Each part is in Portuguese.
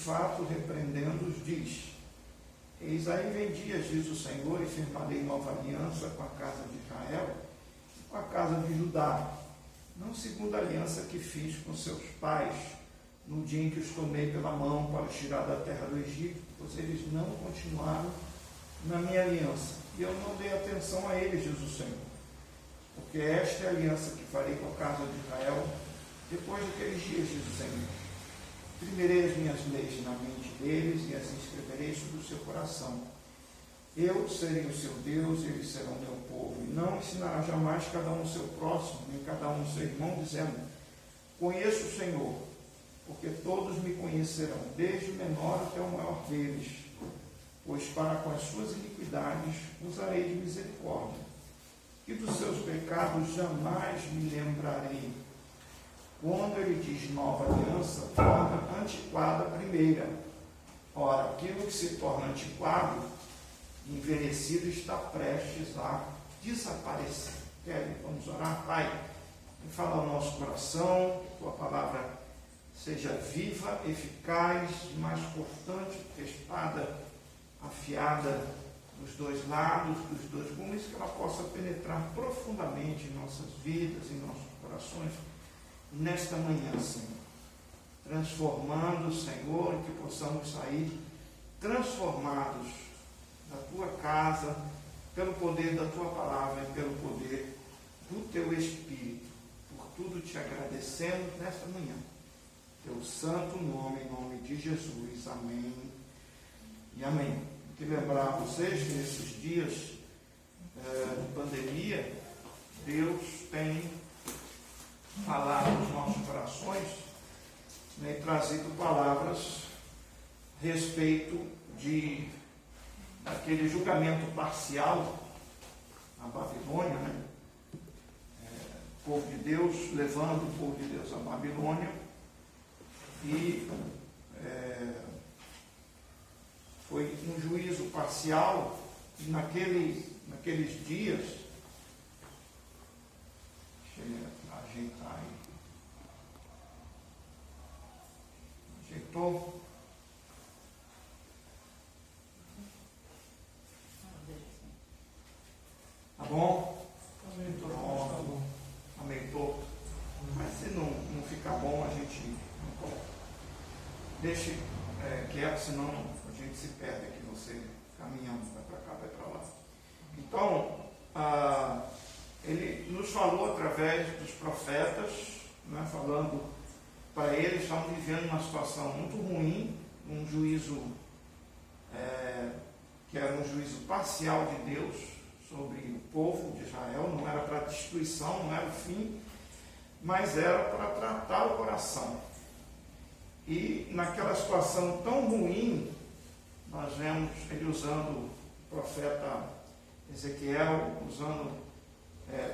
fato, repreendendo-os, diz: Eis aí vem dias, diz o Senhor, e firmarei nova aliança com a casa de Israel e com a casa de Judá, não segundo a aliança que fiz com seus pais, no dia em que os tomei pela mão para os tirar da terra do Egito, pois eles não continuaram na minha aliança, e eu não dei atenção a eles, diz o Senhor. Porque esta é a aliança que farei com a casa de Israel depois daqueles dias, diz o Senhor. Imprimirei as minhas leis na mente deles e as escreverei sobre o seu coração. Eu serei o seu Deus e eles serão meu povo. E não ensinará jamais cada um o seu próximo, nem cada um o seu irmão, dizendo: Conheço o Senhor, porque todos me conhecerão, desde o menor até o maior deles. Pois para com as suas iniquidades usarei de misericórdia, e dos seus pecados jamais me lembrarei. Quando ele diz nova aliança, torna antiquada a primeira. Ora, aquilo que se torna antiquado, envelhecido, está prestes a desaparecer. Querem? Vamos orar? Pai, fala ao nosso coração, que tua palavra seja viva, eficaz, mais cortante que a espada afiada dos dois lados, dos dois gumes, que ela possa penetrar profundamente em nossas vidas, em nossos corações, nesta manhã, Senhor, transformando, Senhor, e que possamos sair transformados da tua casa, pelo poder da tua palavra e pelo poder do teu Espírito. Por tudo te agradecendo nesta manhã. Teu santo nome, em nome de Jesus. Amém e amém. Quero lembrar vocês que nesses dias de pandemia, Deus tem falado nos nossos corações, né, e trazido palavras a respeito daquele julgamento parcial na Babilônia, né? O povo de Deus, levando o povo de Deus à Babilônia, e foi um juízo parcial, e naqueles dias, deixa eu ajeitar aí, ajeitou? Tá bom? Pronto, aumentou. Mas se não ficar bom, a gente não coloca. Deixe quieto, senão a gente se perde aqui, você caminhando, vai para cá, vai para lá. Então, ele nos falou através dos profetas, né, falando para eles, estavam vivendo uma situação muito ruim, um juízo que era um juízo parcial de Deus sobre o povo de Israel, não era para destruição, não era o fim, mas era para tratar o coração. E naquela situação tão ruim, nós vemos ele usando o profeta Ezequiel, usando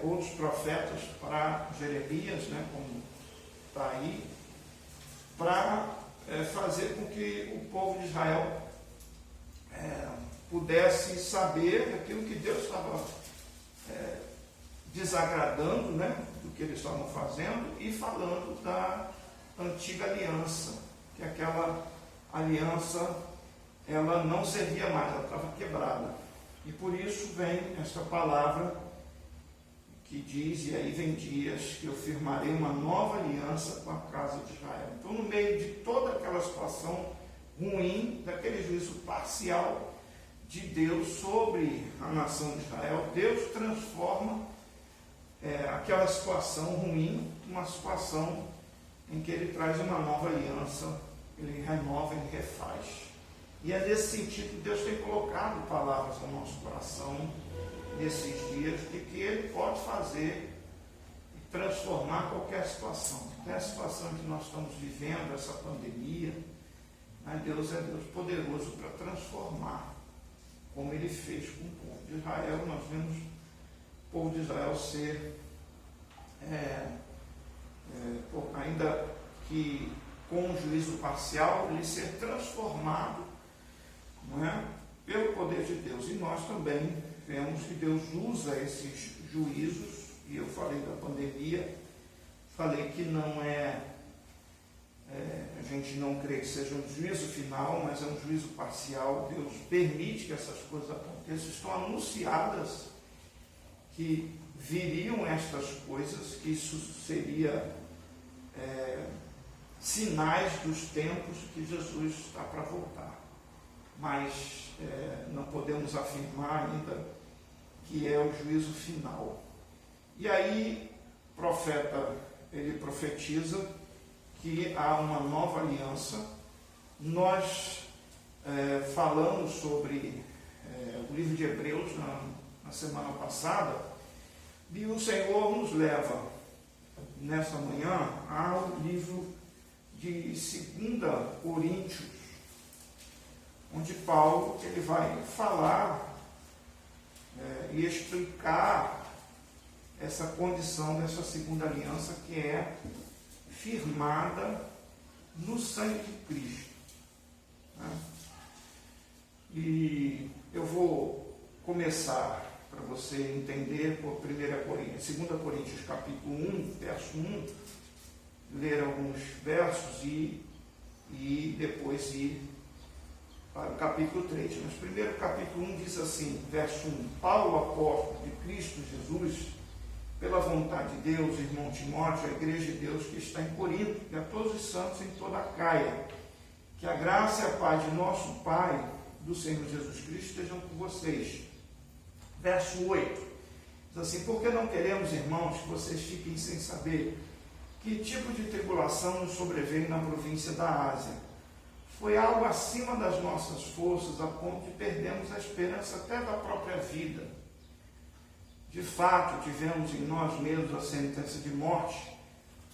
outros profetas para Jeremias, né, como está aí, para fazer com que o povo de Israel pudesse saber aquilo que Deus estava desagradando, né, do que eles estavam fazendo, e falando da antiga aliança, que aquela aliança ela não servia mais, ela estava quebrada. E por isso vem esta palavra que diz: e aí vem dias que eu firmarei uma nova aliança com a casa de Israel. Então, no meio de toda aquela situação ruim, daquele juízo parcial de Deus sobre a nação de Israel, Deus transforma aquela situação ruim numa situação em que ele traz uma nova aliança, ele renova, ele refaz. E é nesse sentido que Deus tem colocado palavras no nosso coração nesses dias, de que ele pode fazer e transformar qualquer situação. Até a situação que nós estamos vivendo, essa pandemia, né, Deus é Deus poderoso para transformar, como ele fez com o povo de Israel. Nós vemos o povo de Israel ser, ainda que com um juízo parcial, ele ser transformado, não é, pelo poder de Deus. E nós também vemos que Deus usa esses juízos, e eu falei da pandemia, falei que não é A gente não crê que seja um juízo final, mas é um juízo parcial. Deus permite que essas coisas aconteçam. Estão anunciadas que viriam estas coisas, que isso seria sinais dos tempos que Jesus está para voltar. Mas não podemos afirmar ainda que é o juízo final. E aí, o profeta, ele profetiza que há uma nova aliança. Nós falamos sobre o livro de Hebreus na semana passada, e o Senhor nos leva, nessa manhã, ao livro de 2 Coríntios, onde Paulo ele vai falar e explicar essa condição dessa segunda aliança que é firmada no sangue de Cristo. E eu vou começar para você entender por 2 Coríntios capítulo 1, verso 1, ler alguns versos e depois ir para o capítulo 3. Mas primeiro o capítulo 1 diz assim, verso 1: Paulo, apóstolo de Cristo Jesus, pela vontade de Deus, irmão Timóteo, a igreja de Deus que está em Corinto, e a todos os santos em toda a Caia, que a graça e a paz de nosso Pai, do Senhor Jesus Cristo, estejam com vocês. Verso 8, diz assim: porque não queremos, irmãos, que vocês fiquem sem saber que tipo de tribulação nos sobreveio na província da Ásia. Foi algo acima das nossas forças, a ponto de perdermos a esperança até da própria vida. De fato, tivemos em nós mesmos a sentença de morte,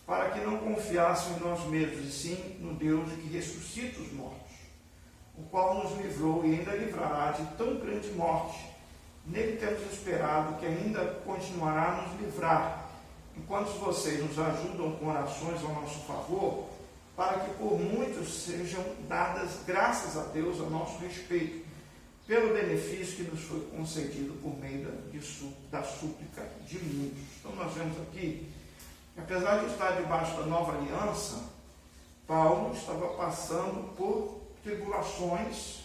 para que não confiássemos em nós mesmos, e sim no Deus que ressuscita os mortos, o qual nos livrou e ainda livrará de tão grande morte. Nele temos esperado que ainda continuará a nos livrar, enquanto vocês nos ajudam com orações ao nosso favor, para que por muitos sejam dadas graças a Deus a nosso respeito, pelo benefício que nos foi concedido por meio da súplica de muitos. Então nós vemos aqui, apesar de estar debaixo da nova aliança, Paulo estava passando por tribulações,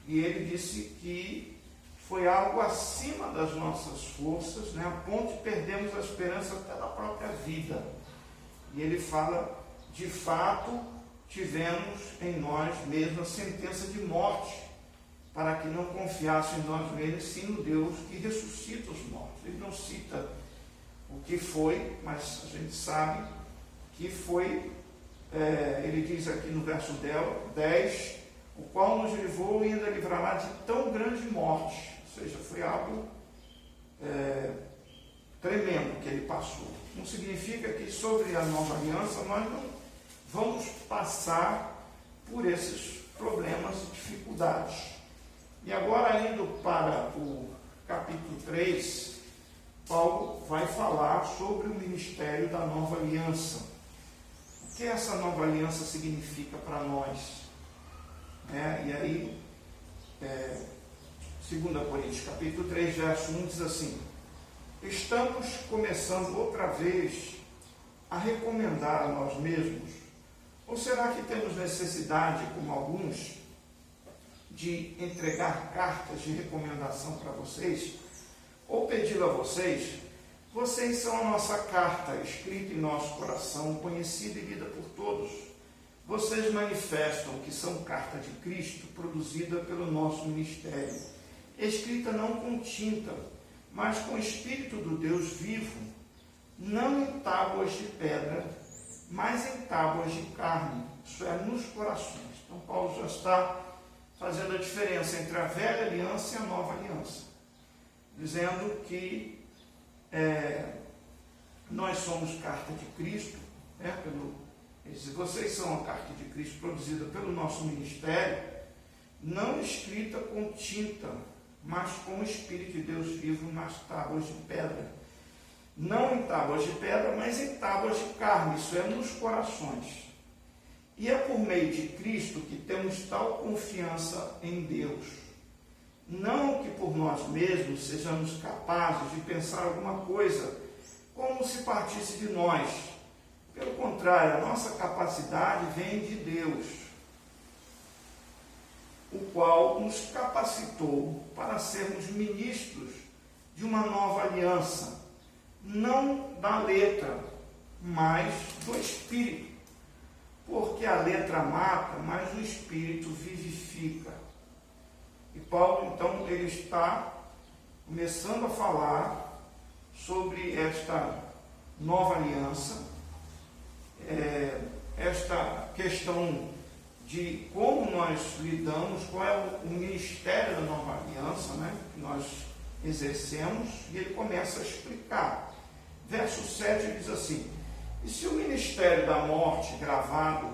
e ele disse que foi algo acima das nossas forças, a ponto de perdermos a esperança até da própria vida. E ele fala, de fato, tivemos em nós mesmos a sentença de morte, para que não confiassem em nós mesmos, sim no Deus que ressuscita os mortos. Ele não cita o que foi, mas a gente sabe que foi, ele diz aqui no verso 10, o qual nos livrou e ainda livrará de tão grande morte. Ou seja, foi algo tremendo que ele passou. Não significa que sobre a nova aliança nós não vamos passar por esses problemas e dificuldades. E agora, indo para o capítulo 3, Paulo vai falar sobre o ministério da nova aliança. O que essa nova aliança significa para nós? E aí, 2 Coríntios capítulo 3, verso 1 diz assim: estamos começando outra vez a recomendar a nós mesmos? Ou será que temos necessidade, como alguns, de entregar cartas de recomendação para vocês? Ou pedir a vocês? Vocês são a nossa carta, escrita em nosso coração, conhecida e lida por todos. Vocês manifestam que são carta de Cristo, produzida pelo nosso ministério, escrita não com tinta, mas com o Espírito do Deus vivo, não em tábuas de pedra, mas em tábuas de carne, isso é, nos corações. Então Paulo já está fazendo a diferença entre a velha aliança e a nova aliança, dizendo que nós somos carta de Cristo, vocês são a carta de Cristo produzida pelo nosso ministério, não escrita com tinta, mas com o Espírito de Deus vivo nas tábuas de pedra. Não em tábuas de pedra, mas em tábuas de carne, isso é, nos corações. E é por meio de Cristo que temos tal confiança em Deus. Não que por nós mesmos sejamos capazes de pensar alguma coisa como se partisse de nós, Pelo contrário, a nossa capacidade vem de Deus, o qual nos capacitou para sermos ministros de uma nova aliança, não da letra, mas do Espírito. Porque a letra mata, mas o Espírito vivifica. E Paulo, então, ele está começando a falar sobre esta nova aliança, esta questão de como nós lidamos, qual é o ministério da nova aliança, né, que nós exercemos, e ele começa a explicar. Verso 7 diz assim: e se o ministério da morte, gravado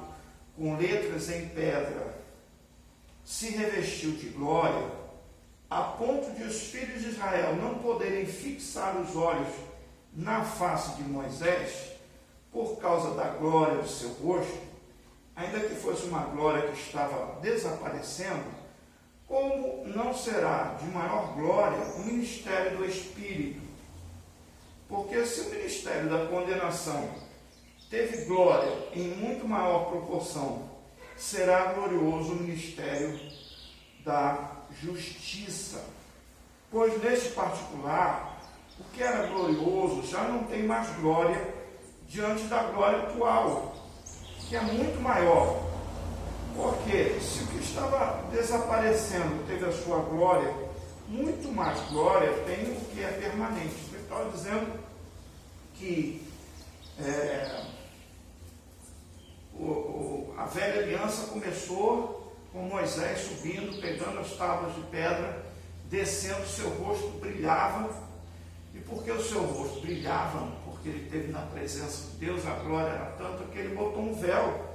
com letras em pedra, se revestiu de glória, a ponto de os filhos de Israel não poderem fixar os olhos na face de Moisés, por causa da glória do seu rosto, ainda que fosse uma glória que estava desaparecendo, como não será de maior glória o ministério do Espírito? Porque se o ministério da condenação teve glória em muito maior proporção, será glorioso o ministério da justiça. Pois neste particular, o que era glorioso já não tem mais glória diante da glória atual, que é muito maior. Porque se o que estava desaparecendo teve a sua glória, muito mais glória tem o que é permanente. Ele estava dizendo que a velha aliança começou com Moisés subindo, pegando as tábuas de pedra, descendo, seu rosto brilhava. E porque o seu rosto brilhava, porque ele esteve na presença de Deus, a glória era tanta que ele botou um véu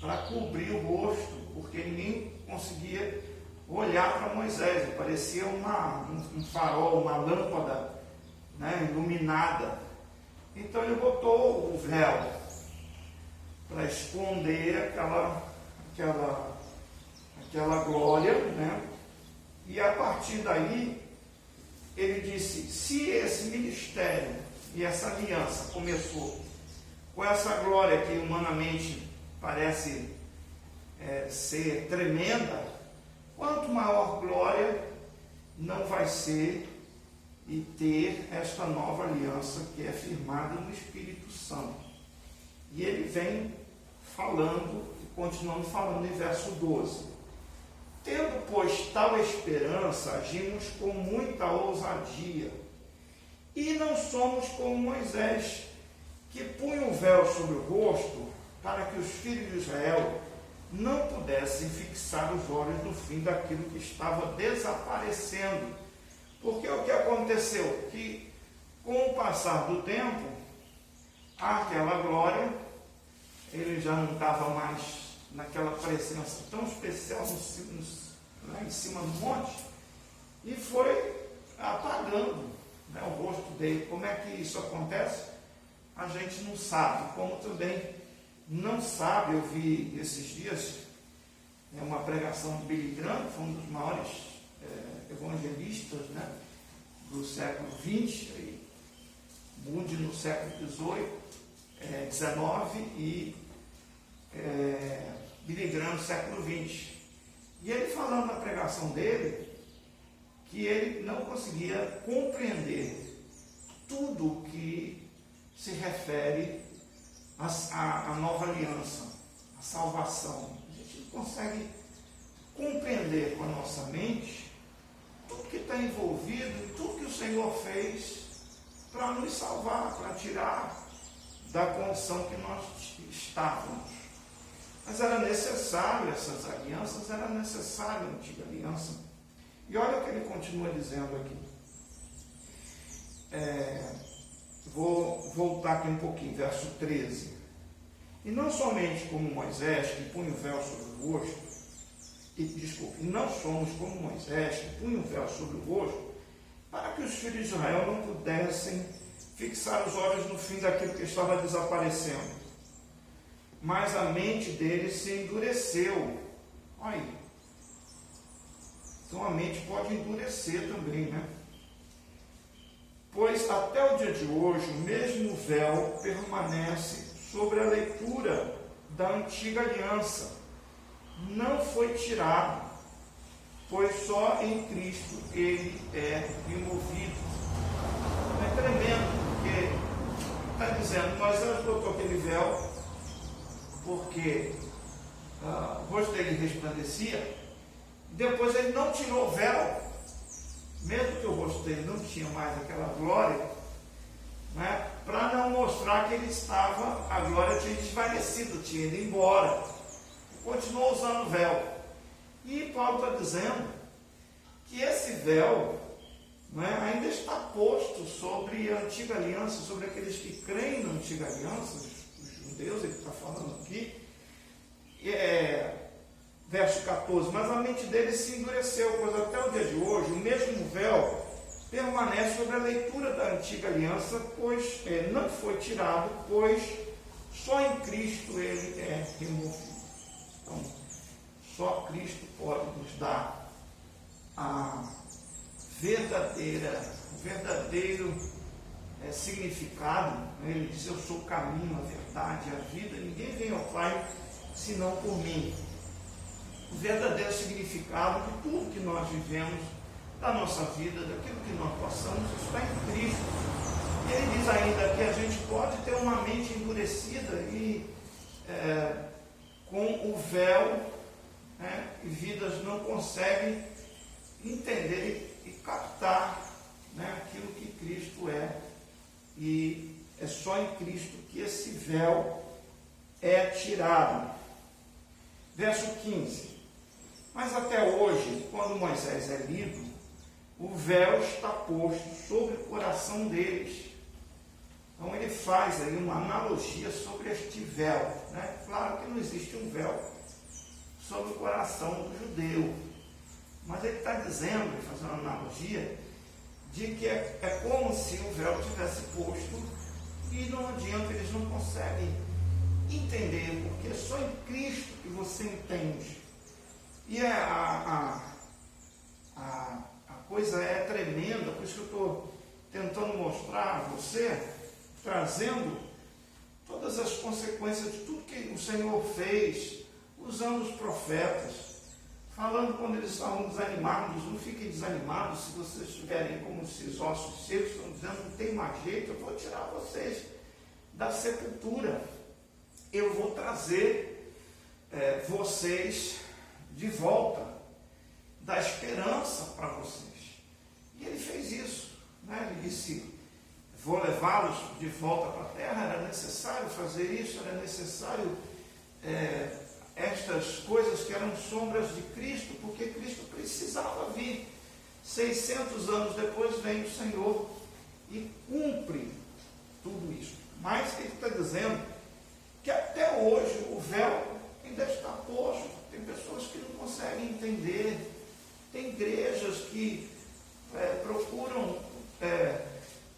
para cobrir o rosto, porque ninguém conseguia olhar para Moisés. Ele parecia um farol, uma lâmpada, né, iluminada. Então ele botou o véu para esconder aquela glória, né? E a partir daí ele disse: se esse ministério e essa aliança começou com essa glória que humanamente parece ser tremenda, quanto maior glória não vai ser e ter esta nova aliança que é firmada no Espírito Santo. E ele vem falando, continuando falando em verso 12. Tendo, pois, tal esperança, agimos com muita ousadia. E não somos como Moisés, que punha o véu sobre o rosto, para que os filhos de Israel não pudessem fixar os olhos no fim daquilo que estava desaparecendo. Porque o que aconteceu? Que, com o passar do tempo, aquela glória, ele já não estava mais naquela presença tão especial lá em cima do monte, e foi apagando, né, o rosto dele. Como é que isso acontece? A gente não sabe, como também não sabe. Eu vi esses dias uma pregação de Billy Graham, que foi um dos maiores evangelistas, né, do século XX, Bunde no século XVIII, XIX e Billy Graham no século XX. E ele falando na pregação dele que ele não conseguia compreender tudo que se refere à nova aliança, à salvação. A gente não consegue compreender com a nossa mente tudo que está envolvido e tudo que o Senhor fez para nos salvar, para tirar da condição que nós estávamos. Mas era necessário essas alianças, era necessária a antiga aliança. E olha o que ele continua dizendo aqui. Vou voltar aqui um pouquinho, verso 13. E não somente como Moisés, que punha o véu sobre o rosto, e não somos como Moisés, que punha o véu sobre o rosto, para que os filhos de Israel não pudessem fixar os olhos no fim daquilo que estava desaparecendo. Mas a mente deles se endureceu. Olha aí. Então a mente pode endurecer também, né? Pois até o dia de hoje, o mesmo véu permanece sobre a leitura da antiga aliança. Não foi tirado, pois só em Cristo ele é removido. É tremendo, porque está dizendo, Moisés botou aquele véu porque o rosto dele resplandecia. Depois ele não tirou o véu, mesmo que o rosto dele não tinha mais aquela glória, né, para não mostrar que ele estava, a glória tinha desvanecido, tinha ido embora. Continuou usando o véu. E Paulo está dizendo que esse véu, né, ainda está posto sobre a antiga aliança, sobre aqueles que creem na antiga aliança, os judeus, ele está falando aqui. Verso 14, mas a mente deles se endureceu, pois até o dia de hoje o mesmo véu permanece sobre a leitura da antiga aliança, pois não foi tirado, pois só em Cristo ele é removido. Então, só Cristo pode nos dar o verdadeiro significado. Ele diz, eu sou o caminho, a verdade, a vida, ninguém vem ao Pai senão por mim. O verdadeiro significado de tudo que nós vivemos, da nossa vida, daquilo que nós passamos, está em Cristo. E ele diz ainda que a gente pode ter uma mente endurecida e com o véu, né, e vidas não conseguem entender e captar, né, aquilo que Cristo é. E é só em Cristo que esse véu é tirado. Verso 15. Mas até hoje, quando Moisés é lido, o véu está posto sobre o coração deles. Então ele faz aí uma analogia sobre este véu, né? Claro que não existe um véu sobre o coração do judeu, mas ele está dizendo, fazendo uma analogia, de que é como se o véu tivesse posto e não adianta, eles não conseguem entender, porque é só em Cristo que você entende. E a coisa é tremenda, por isso que eu estou tentando mostrar a você, trazendo todas as consequências de tudo que o Senhor fez, usando os profetas, falando quando eles estavam desanimados. Não fiquem desanimados se vocês estiverem como esses ossos secos, estão dizendo, não tem mais jeito, eu vou tirar vocês da sepultura, eu vou trazer vocês de volta, da esperança para vocês. E ele fez isso, né? Ele disse, vou levá-los de volta para a terra. Era necessário fazer isso, era necessário estas coisas que eram sombras de Cristo, porque Cristo precisava vir. 600 anos depois vem o Senhor e cumpre tudo isso. Mas ele está dizendo que até hoje o véu ainda está posto. Tem pessoas que não conseguem entender, tem igrejas que procuram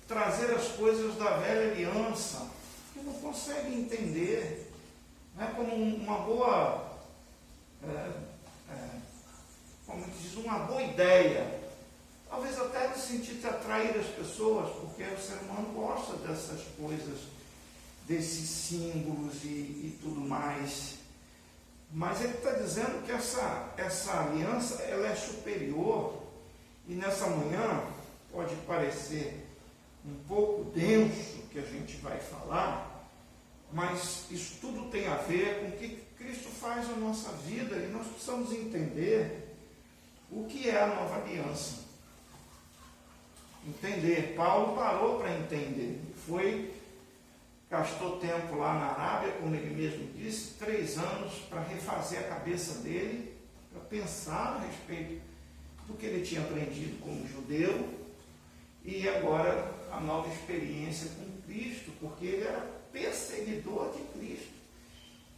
trazer as coisas da velha aliança, que não conseguem entender, né, como uma boa, como diz, uma boa ideia, talvez até no sentido de atrair as pessoas, porque o ser humano gosta dessas coisas, desses símbolos e tudo mais. Mas ele está dizendo que essa aliança ela é superior, e nessa manhã pode parecer um pouco denso que a gente vai falar, mas isso tudo tem a ver com o que Cristo faz na nossa vida, e nós precisamos entender o que é a nova aliança. Entender. Paulo parou para entender, gastou tempo lá na Arábia, como ele mesmo disse, 3 anos para refazer a cabeça dele, para pensar a respeito do que ele tinha aprendido como judeu, e agora a nova experiência com Cristo, porque ele era perseguidor de Cristo.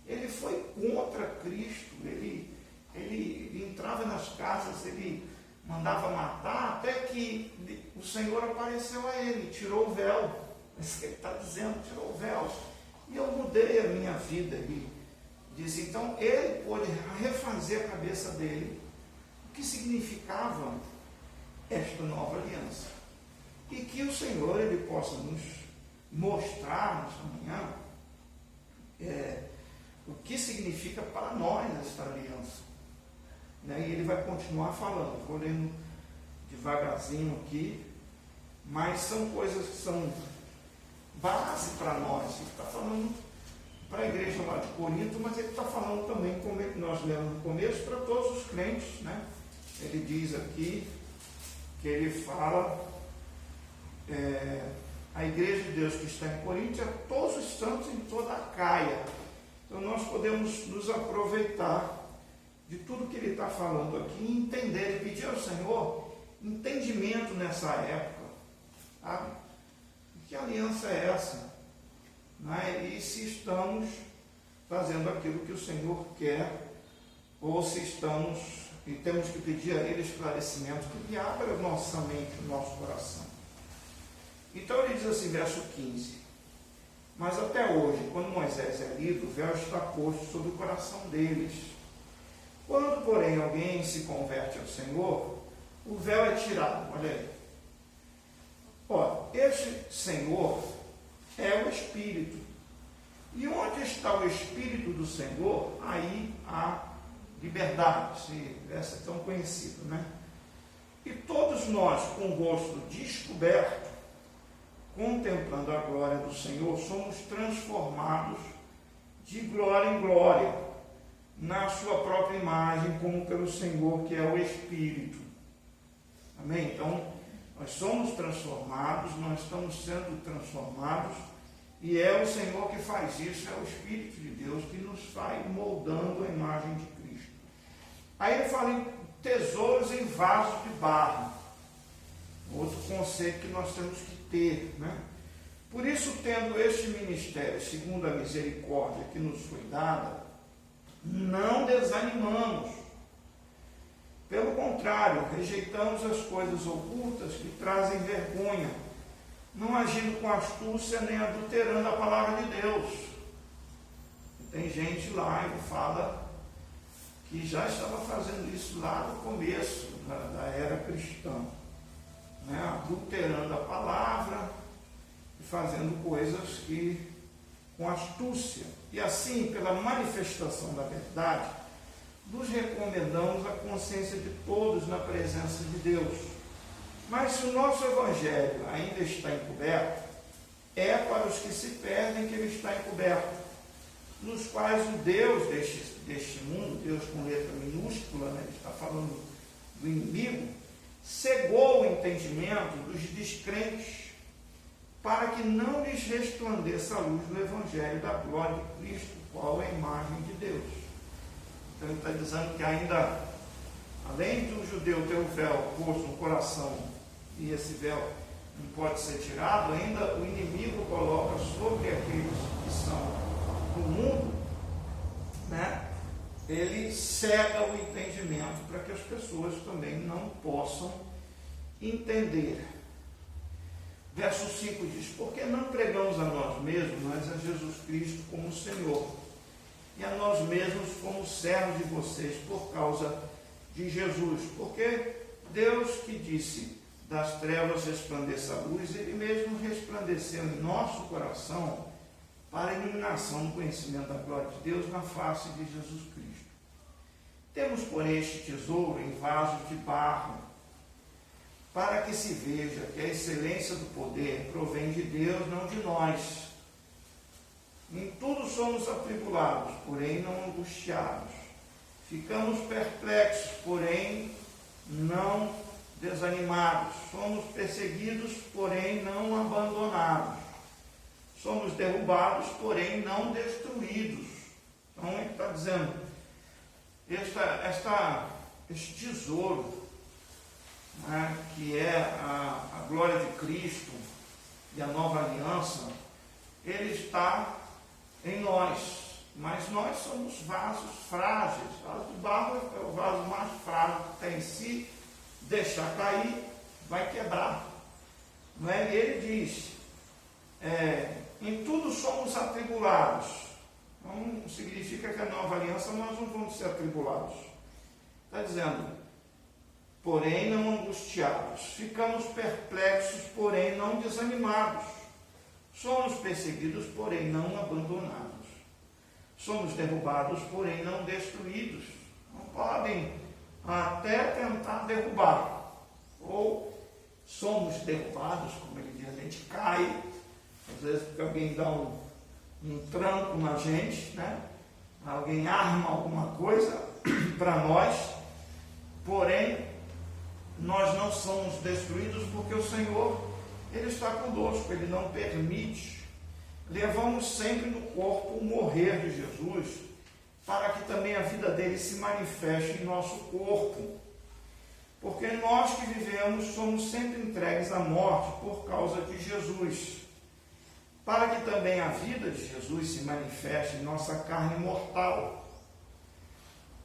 Ele foi contra Cristo, ele entrava nas casas, ele mandava matar, até que o Senhor apareceu a ele, tirou o véu. Isso que ele está dizendo, tirou o véu. E eu mudei a minha vida. Ele diz, então ele pôde refazer a cabeça dele, o que significava esta nova aliança. E que o Senhor ele possa nos mostrar nesta manhã o que significa para nós esta aliança. Né? E ele vai continuar falando, vou lendo devagarzinho aqui, mas são coisas que são base para nós. Ele está falando para a igreja lá de Corinto, mas ele está falando também, como nós lemos no começo, para todos os crentes. Né? Ele diz aqui que ele fala a igreja de Deus que está em Corinto e a todos os santos em toda a Caia. Então nós podemos nos aproveitar de tudo que ele está falando aqui e entender, e pedir ao Senhor entendimento nessa época, sabe? Que aliança é essa? Né? E se estamos fazendo aquilo que o Senhor quer, ou se estamos, e temos que pedir a Ele esclarecimento, que abra a nossa mente, o nosso coração. Então ele diz assim, verso 15: mas até hoje, quando Moisés é lido, o véu está posto sobre o coração deles. Quando, porém, alguém se converte ao Senhor, o véu é tirado. Olha aí. Este Senhor é o Espírito. E onde está o Espírito do Senhor, aí há liberdade. Essa é tão conhecida, né? E todos nós, com o rosto descoberto, contemplando a glória do Senhor, somos transformados de glória em glória, na sua própria imagem, como pelo Senhor, que é o Espírito. Amém? Então, nós somos transformados, nós estamos sendo transformados, e é o Senhor que faz isso, é o Espírito de Deus que nos vai moldando a imagem de Cristo. Aí ele fala em tesouros em vasos de barro, outro conceito que nós temos que ter, né? Por isso, tendo este ministério, segundo a misericórdia que nos foi dada, não desanimamos. Pelo contrário, rejeitamos as coisas ocultas que trazem vergonha, não agindo com astúcia nem adulterando a palavra de Deus. Tem gente lá que fala que já estava fazendo isso lá no começo da era cristã, né? Adulterando a palavra e fazendo coisas que com astúcia. E assim, pela manifestação da verdade, nos recomendamos a consciência de todos na presença de Deus. Mas se o nosso Evangelho ainda está encoberto, é para os que se perdem que ele está encoberto, nos quais o Deus deste mundo, Deus com letra minúscula, né, ele está falando do inimigo, cegou o entendimento dos descrentes, para que não lhes resplandeça a luz do Evangelho da glória de Cristo, qual é a imagem de Deus. Então ele está dizendo que ainda, além de um judeu ter o véu posto no coração, e esse véu não pode ser tirado, ainda o inimigo coloca sobre aqueles que são do mundo, né? Ele cega o entendimento para que as pessoas também não possam entender. Verso 5 diz: porque não pregamos a nós mesmos, mas a Jesus Cristo como Senhor, e a nós mesmos como servos de vocês por causa de Jesus. Porque Deus, que disse, das trevas resplandeça a luz, Ele mesmo resplandeceu em nosso coração para a iluminação do conhecimento da glória de Deus na face de Jesus Cristo. Temos, porém, este tesouro em vasos de barro, para que se veja que a excelência do poder provém de Deus, não de nós. Em tudo somos atribulados, porém não angustiados. Ficamos perplexos, porém não desanimados. Somos perseguidos, porém não abandonados. Somos derrubados, porém não destruídos. Então ele está dizendo, este tesouro, né, que é a glória de Cristo e a nova aliança, ele está em nós, mas nós somos vasos frágeis. O vaso de barro é o vaso mais frágil que tem. Se deixar cair, vai quebrar. Não é? E ele diz, em tudo somos atribulados. Não significa que a nova aliança nós não vamos ser atribulados. Está dizendo, porém não angustiados. Ficamos perplexos, porém não desanimados. Somos perseguidos, porém não abandonados. somos derrubados, porém não destruídos. Não podem até tentar derrubar. Ou somos derrubados, como ele diz, a gente cai, às vezes porque alguém dá um tranco na gente, né? Alguém arma alguma coisa para nós, porém nós não somos destruídos porque o Senhor, Ele está conosco, Ele não permite. Levamos sempre no corpo o morrer de Jesus, para que também a vida dele se manifeste em nosso corpo. Porque nós que vivemos somos sempre entregues à morte por causa de Jesus, para que também a vida de Jesus se manifeste em nossa carne mortal,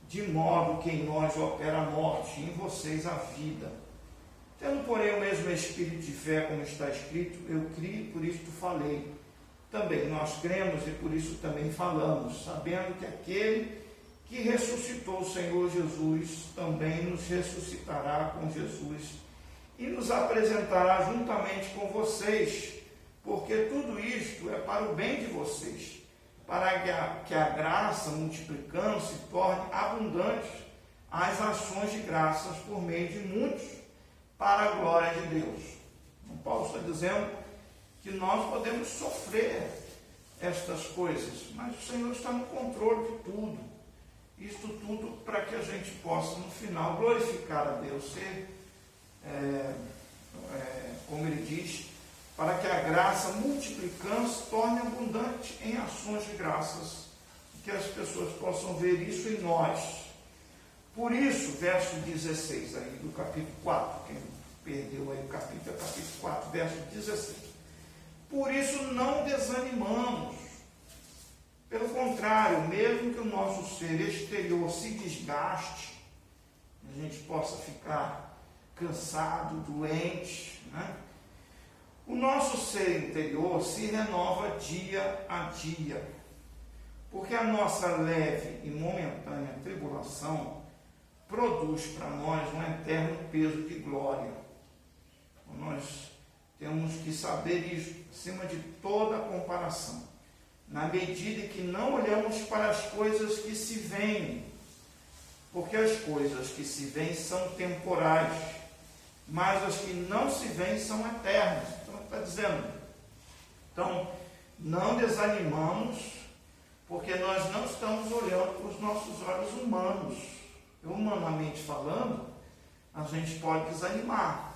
de modo que em nós opera a morte, em vocês a vida. Tendo, porém, o mesmo espírito de fé, como está escrito, eu criei, por isto falei. Também nós cremos e por isso também falamos, sabendo que aquele que ressuscitou o Senhor Jesus também nos ressuscitará com Jesus e nos apresentará juntamente com vocês, porque tudo isto é para o bem de vocês, para que a graça, multiplicando, se torne abundante as ações de graças por meio de muitos, para a glória de Deus. Então, Paulo está dizendo que nós podemos sofrer estas coisas, mas o Senhor está no controle de tudo. Isto tudo para que a gente possa, no final, glorificar a Deus, ser, como ele diz, para que a graça, multiplicando, se torne abundante em ações de graças, que as pessoas possam ver isso em nós. Por isso, verso 16 aí do capítulo 4, quem perdeu aí o capítulo 4, verso 16. Por isso não desanimamos. Pelo contrário, mesmo que o nosso ser exterior se desgaste, a gente possa ficar cansado, doente, né? O nosso ser interior se renova dia a dia, porque a nossa leve e momentânea tribulação produz para nós um eterno peso de glória. Nós temos que saber isso, acima de toda comparação, na medida em que não olhamos para as coisas que se veem, porque as coisas que se veem são temporais, mas as que não se veem são eternas. Então, está dizendo, então, não desanimamos, porque nós não estamos olhando com os nossos olhos humanos. Humanamente falando, a gente pode desanimar,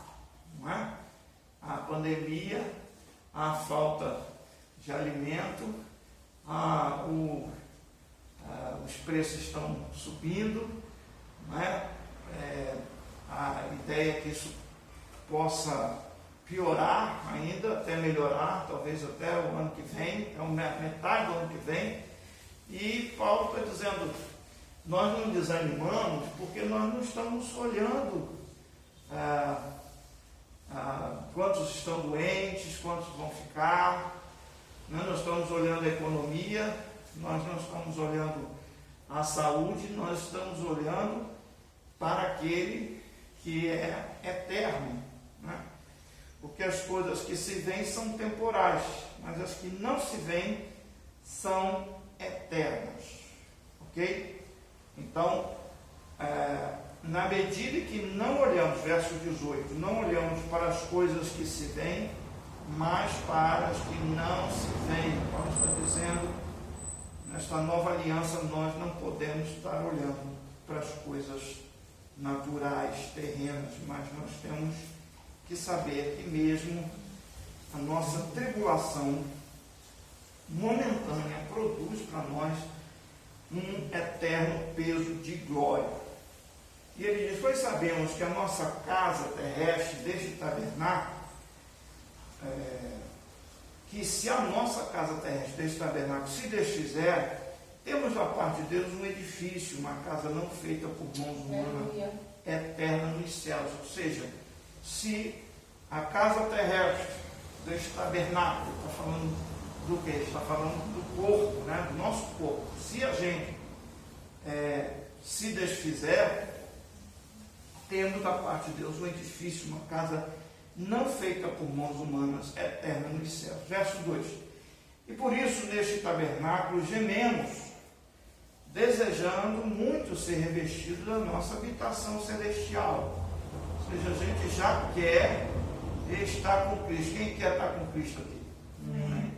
não é? A pandemia, a falta de alimento, os preços estão subindo, não é? A ideia é que isso possa piorar ainda, até melhorar, talvez até o ano que vem, metade do ano que vem. E Paulo está dizendo, nós não desanimamos porque nós não estamos olhando quantos estão doentes, quantos vão ficar, nós estamos olhando a economia, nós não estamos olhando a saúde, nós estamos olhando para aquele que é eterno, né? Porque as coisas que se veem são temporais, mas as que não se veem são eternas, ok? Então, na medida que não olhamos, verso 18, não olhamos para as coisas que se veem, mas para as que não se veem. Paulo está dizendo, nesta nova aliança, nós não podemos estar olhando para as coisas naturais, terrenas, mas nós temos que saber que mesmo a nossa tribulação momentânea produz para nós um eterno peso de glória. E ele diz, pois sabemos que a nossa casa terrestre, deste tabernáculo, que se a nossa casa terrestre, deste tabernáculo, se desfizer, temos da parte de Deus um edifício, uma casa não feita por mãos humanas, eterna nos céus. Ou seja, se a casa terrestre deste tabernáculo, está falando do que? Está falando do corpo, né? Do nosso corpo. Se a gente se desfizer, tendo da parte de Deus um edifício, uma casa não feita por mãos humanas, eterna nos céus. Verso 2. E por isso, neste tabernáculo, gememos, desejando muito ser revestido da nossa habitação celestial. Ou seja, a gente já quer estar com Cristo. Quem quer estar com Cristo aqui? Amém.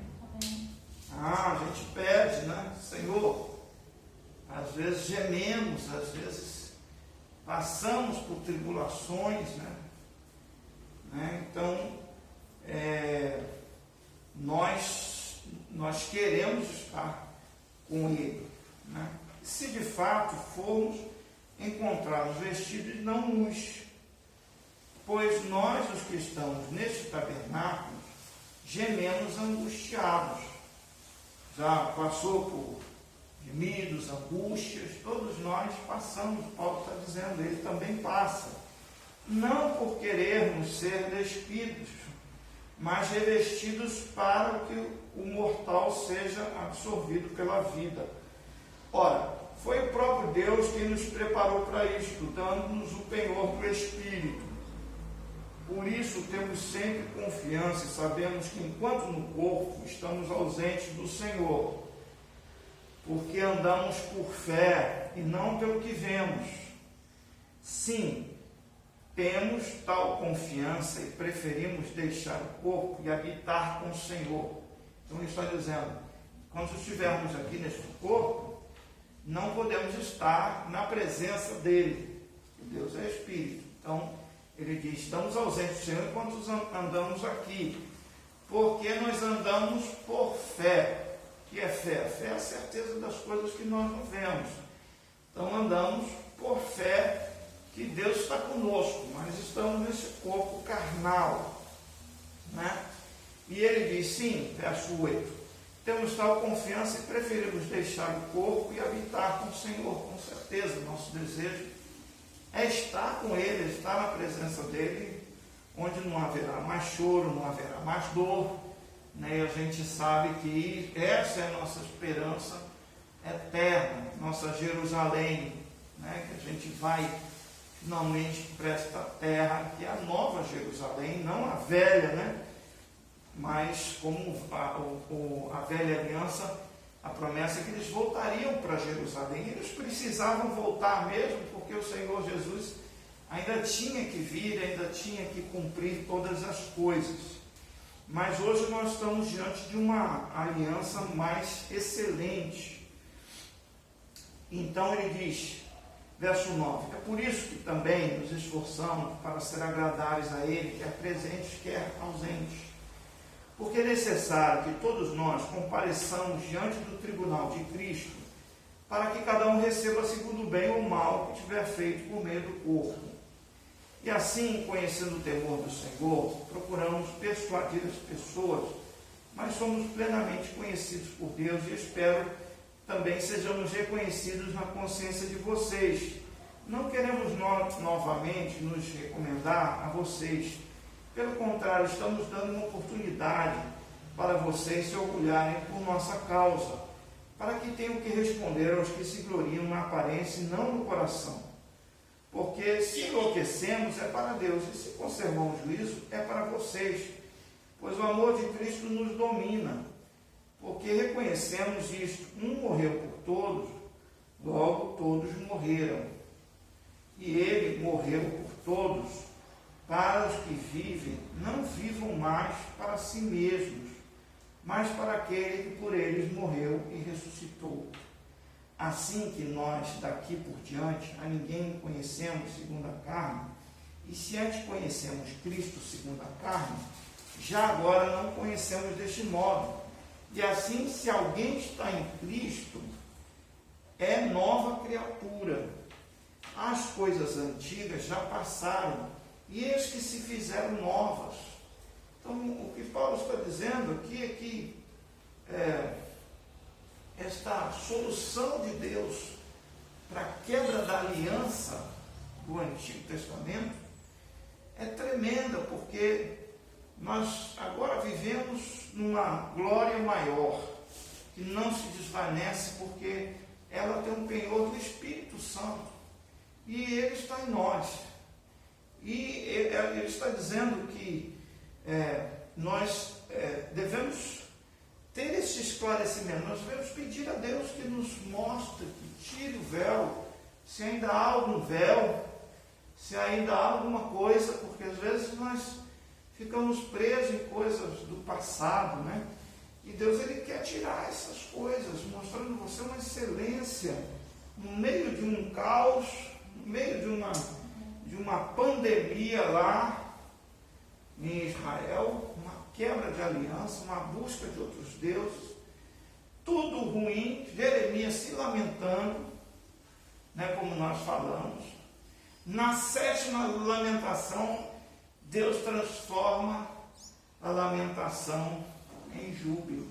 A gente pede, né? Senhor, às vezes gememos, às vezes passamos por tribulações, né? Então, nós queremos estar com Ele, né? Se de fato formos encontrados vestidos, não nus, pois nós, os que estamos neste tabernáculo, gememos angustiados. Já passou por gemidos, angústias, todos nós passamos, Paulo está dizendo, ele também passa. Não por querermos ser despidos, mas revestidos para que o mortal seja absorvido pela vida. Ora, foi o próprio Deus quem nos preparou para isto, dando-nos o penhor do Espírito. Por isso temos sempre confiança e sabemos que enquanto no corpo estamos ausentes do Senhor, porque andamos por fé e não pelo que vemos. Sim, temos tal confiança e preferimos deixar o corpo e habitar com o Senhor. Então ele está dizendo, quando estivermos aqui neste corpo, não podemos estar na presença dele. Deus é Espírito. Então, ele diz, estamos ausentes do Senhor enquanto andamos aqui, porque nós andamos por fé. O que é fé? Fé é a certeza das coisas que nós não vemos. Então, andamos por fé que Deus está conosco, mas estamos nesse corpo carnal, né? E ele diz, sim, verso 8, temos tal confiança e preferimos deixar o corpo e habitar com o Senhor. Com certeza, nosso desejo é estar com Ele, estar na presença dEle, onde não haverá mais choro, não haverá mais dor, né? E a gente sabe que essa é a nossa esperança eterna, nossa Jerusalém, né? Que a gente vai finalmente para esta terra, que é a nova Jerusalém, não a velha, né? Mas como a velha aliança, a promessa é que eles voltariam para Jerusalém. Eles precisavam voltar mesmo, porque o Senhor Jesus ainda tinha que vir, ainda tinha que cumprir todas as coisas. Mas hoje nós estamos diante de uma aliança mais excelente. Então ele diz, verso 9, é por isso que também nos esforçamos para ser agradáveis a Ele, quer presentes, quer ausentes. Porque é necessário que todos nós compareçamos diante do tribunal de Cristo, para que cada um receba segundo o bem ou mal que tiver feito por meio do corpo. E assim, conhecendo o temor do Senhor, procuramos persuadir as pessoas, mas somos plenamente conhecidos por Deus e espero também sejamos reconhecidos na consciência de vocês. Não queremos novamente nos recomendar a vocês. Pelo contrário, estamos dando uma oportunidade para vocês se orgulharem por nossa causa, para que tenham que responder aos que se gloriam na aparência e não no coração. Porque se enlouquecemos é para Deus, e se conservamos juízo é para vocês, pois o amor de Cristo nos domina, porque reconhecemos isto, um morreu por todos, logo todos morreram. E ele morreu por todos, para os que vivem, não vivam mais para si mesmos, mas para aquele que por eles morreu e ressuscitou. Assim que nós, daqui por diante, a ninguém conhecemos segundo a carne, e se antes conhecemos Cristo segundo a carne, já agora não conhecemos deste modo. E assim, se alguém está em Cristo, é nova criatura. As coisas antigas já passaram, e eis que se fizeram novas. Então, o que Paulo está dizendo aqui é que esta solução de Deus para a quebra da aliança do Antigo Testamento é tremenda, porque nós agora vivemos numa glória maior, que não se desvanece, porque ela tem um penhor do Espírito Santo, e ele está em nós. E ele está dizendo que nós devemos ter esse esclarecimento. Nós devemos pedir a Deus que nos mostre, que tire o véu, se ainda há algum véu, se ainda há alguma coisa, porque às vezes nós ficamos presos em coisas do passado, né? E Deus, Ele quer tirar essas coisas, mostrando você uma excelência no meio de um caos, no meio de uma pandemia lá em Israel, uma quebra de aliança, uma busca de outros deuses, tudo ruim, Jeremias se lamentando, né, como nós falamos. Na 7ª lamentação, Deus transforma a lamentação em júbilo,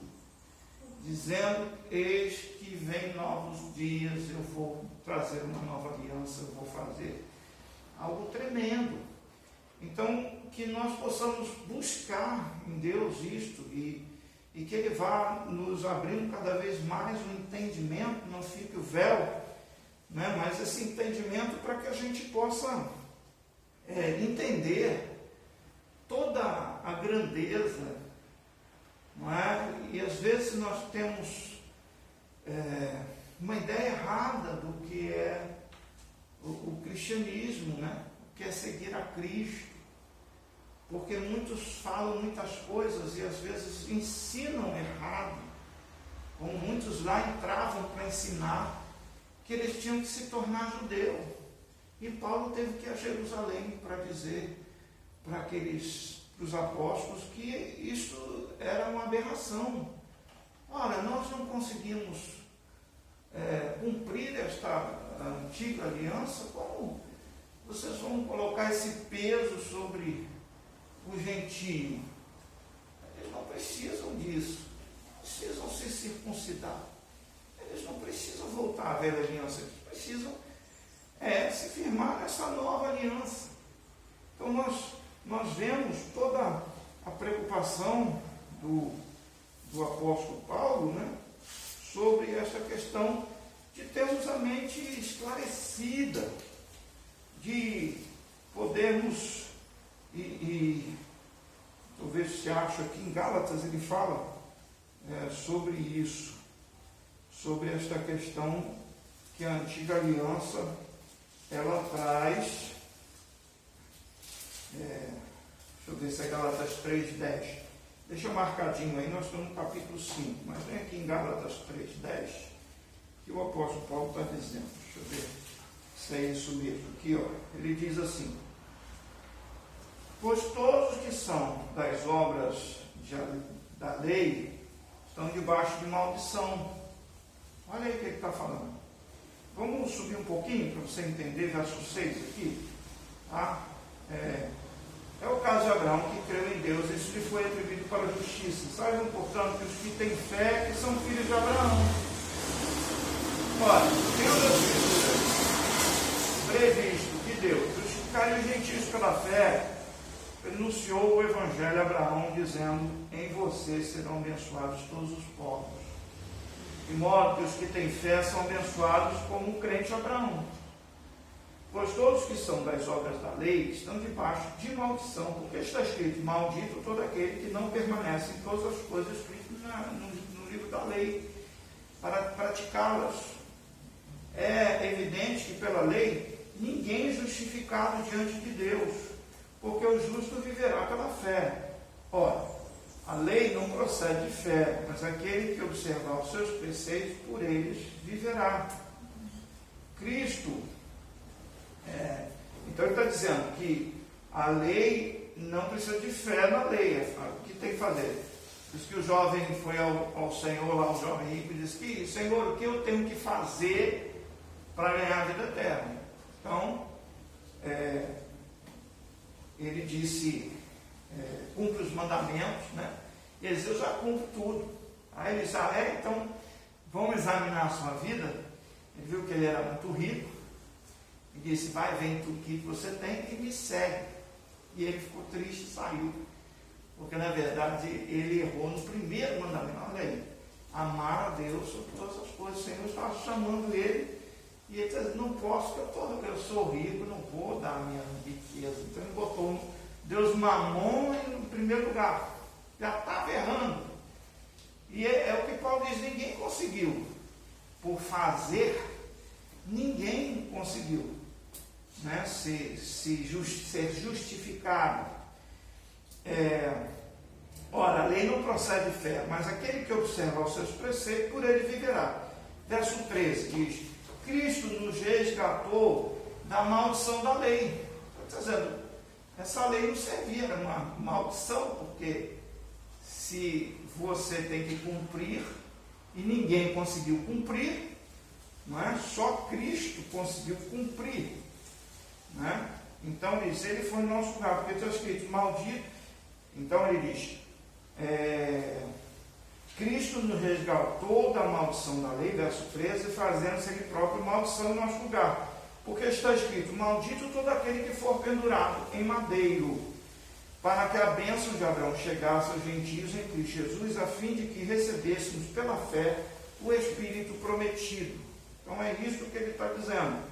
dizendo: eis que vem novos dias, eu vou trazer uma nova aliança, eu vou fazer algo tremendo. Então, que nós possamos buscar em Deus isto e que Ele vá nos abrindo cada vez mais o entendimento, não fique o véu, né, mas esse entendimento para que a gente possa entender toda a grandeza, não é? E às vezes nós temos uma ideia errada do que é o cristianismo, né? O que é seguir a Cristo, porque muitos falam muitas coisas e às vezes ensinam errado, como muitos lá entravam para ensinar que eles tinham que se tornar judeu, e Paulo teve que ir a Jerusalém para dizer para os apóstolos que isso era uma aberração. Ora, nós não conseguimos cumprir esta antiga aliança, como vocês vão colocar esse peso sobre o gentio? Eles não precisam disso, precisam se circuncidar, eles não precisam voltar à velha aliança, eles precisam se firmar nessa nova aliança. Então nós vemos toda a preocupação do apóstolo Paulo, né, sobre essa questão de termos a mente esclarecida, de podermos, talvez se acha aqui em Gálatas, ele fala sobre isso, sobre esta questão que a antiga aliança, ela traz, deixa eu ver se é Gálatas 3:10, deixa marcadinho aí, nós estamos no capítulo 5, mas vem aqui em Gálatas 3:10, que o apóstolo Paulo está dizendo, deixa eu ver se é isso mesmo, aqui ó, ele diz assim: pois todos que são das obras da lei estão debaixo de maldição. Olha aí o que ele está falando. Vamos subir um pouquinho para você entender, verso 6 aqui. Tá? É o caso de Abraão, que creu em Deus, isso lhe foi atribuído para a justiça. Saibam, portanto, que os que têm fé, que são filhos de Abraão. Ora, tendo as Escrituras previsto que Deus justificaria os gentios pela fé, anunciou o Evangelho a Abraão, dizendo: em você serão abençoados todos os povos. De modo que os que têm fé são abençoados como o crente Abraão. Pois todos que são das obras da lei estão debaixo de maldição, porque está escrito: maldito todo aquele que não permanece em todas as coisas escritas no livro da lei, para praticá-las. É evidente que pela lei ninguém é justificado diante de Deus, porque o justo viverá pela fé. Ora, a lei não procede de fé, mas aquele que observar os seus preceitos, por eles viverá. Cristo, então ele está dizendo que a lei não precisa de fé na lei. O que tem que fazer? Diz que o jovem foi ao Senhor, lá o jovem rico, e disse que: Senhor, o que eu tenho que fazer para ganhar a vida eterna? Então, ele disse: cumpre os mandamentos, né? E ele disse: eu já cumpro tudo. Aí ele disse: então vamos examinar a sua vida. Ele viu que ele era muito rico e disse: vai, vem tudo que você tem e me segue. E ele ficou triste e saiu, porque na verdade ele errou no primeiro mandamento. Olha aí, amar a Deus sobre todas as coisas. O Senhor estava chamando ele e ele disse: não posso, porque eu sou rico, não vou dar a minha riqueza. Então ele botou Deus Mamon em primeiro lugar, já estava errando. E conseguiu por fazer, ninguém conseguiu, né, ser justificado. Ora, a lei não procede de fé, mas aquele que observa os seus preceitos, por ele viverá. Verso 13 diz: Cristo nos resgatou da maldição da lei. Está dizendo, essa lei não servia, era uma maldição, porque se você tem que cumprir, e ninguém conseguiu cumprir, não é? Só Cristo conseguiu cumprir, né? Então diz, ele foi no nosso lugar, porque está escrito, maldito. Então ele diz, Cristo nos resgatou da maldição da lei, verso 13, fazendo-se ele próprio maldição em nosso lugar. Porque está escrito, maldito todo aquele que for pendurado em madeiro, para que a bênção de Abraão chegasse aos gentios em Cristo Jesus, a fim de que recebêssemos pela fé o Espírito prometido. Então é isso que ele está dizendo.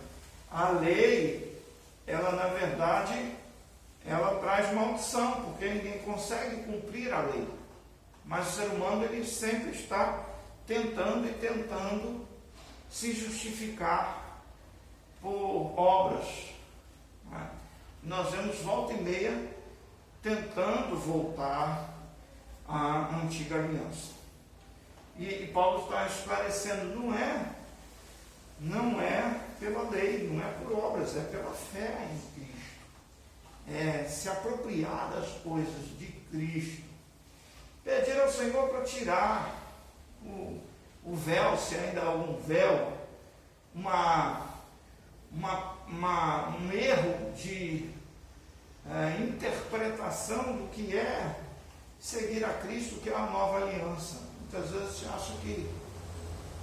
A lei, ela na verdade, ela traz maldição, porque ninguém consegue cumprir a lei. Mas o ser humano, ele sempre está tentando se justificar por obras. Né? Nós vemos volta e meia tentando voltar à antiga aliança. E Paulo está esclarecendo, não é pela lei, não é por obras, é pela fé em Cristo. É se apropriar das coisas de Cristo. Pedir ao Senhor para tirar o véu, se ainda há algum véu, um erro de interpretação do que é seguir a Cristo, que é a nova aliança. Muitas vezes você acha que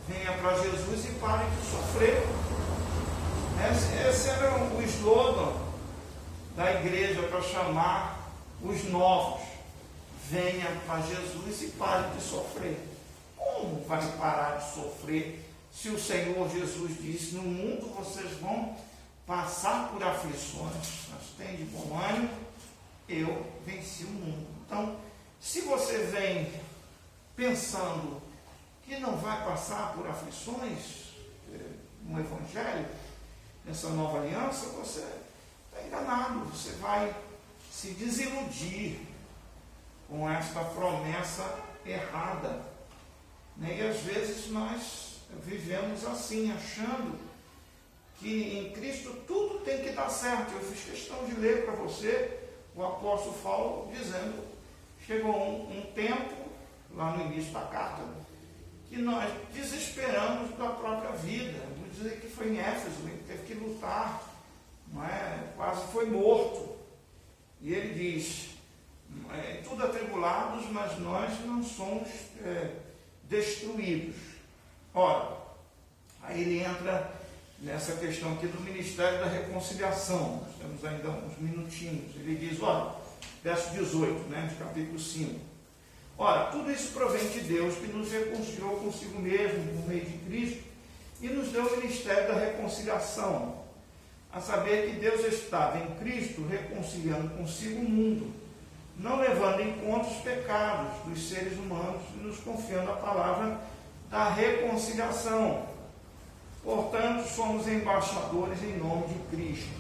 venha para Jesus e pare de sofrer. Esse era o slogan da igreja para chamar os novos. Venha para Jesus e pare de sofrer. Como vai parar de sofrer se o Senhor Jesus disse, no mundo vocês vão passar por aflições, mas tem de bom ânimo, eu venci o mundo. Então, se você vem pensando que não vai passar por aflições no Evangelho, nessa nova aliança, você está enganado, você vai se desiludir com esta promessa errada. E às vezes nós vivemos assim, achando que em Cristo tudo tem que dar certo. Eu fiz questão de ler para você o apóstolo Paulo dizendo, chegou um tempo, lá no início da carta, que nós desesperamos da própria vida. Vou dizer que foi em Éfeso, ele teve que lutar, não é? Quase foi morto. E ele diz, tudo atribulados, mas nós não somos destruídos. Ora, aí ele entra nessa questão aqui do Ministério da Reconciliação. Nós temos ainda uns minutinhos. Ele diz, olha, verso 18, de capítulo 5. Ora, tudo isso provém de Deus, que nos reconciliou consigo mesmo, por meio de Cristo, e nos deu o Ministério da Reconciliação, a saber que Deus estava em Cristo reconciliando consigo o mundo, não levando em conta os pecados dos seres humanos e nos confiando a palavra da reconciliação. Portanto, somos embaixadores em nome de Cristo,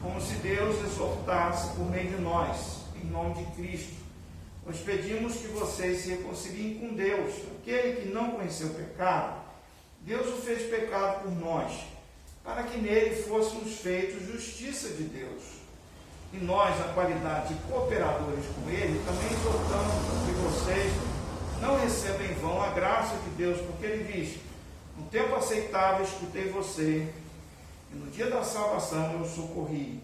como se Deus exortasse por meio de nós, em nome de Cristo. Nós pedimos que vocês se reconciliem com Deus. Aquele que não conheceu o pecado, Deus o fez pecado por nós, para que nele fôssemos feitos justiça de Deus. E nós, na qualidade de cooperadores com ele, também exortamos que vocês não recebam em vão a graça de Deus, porque ele diz, no tempo aceitável escutei você, e no dia da salvação eu socorri.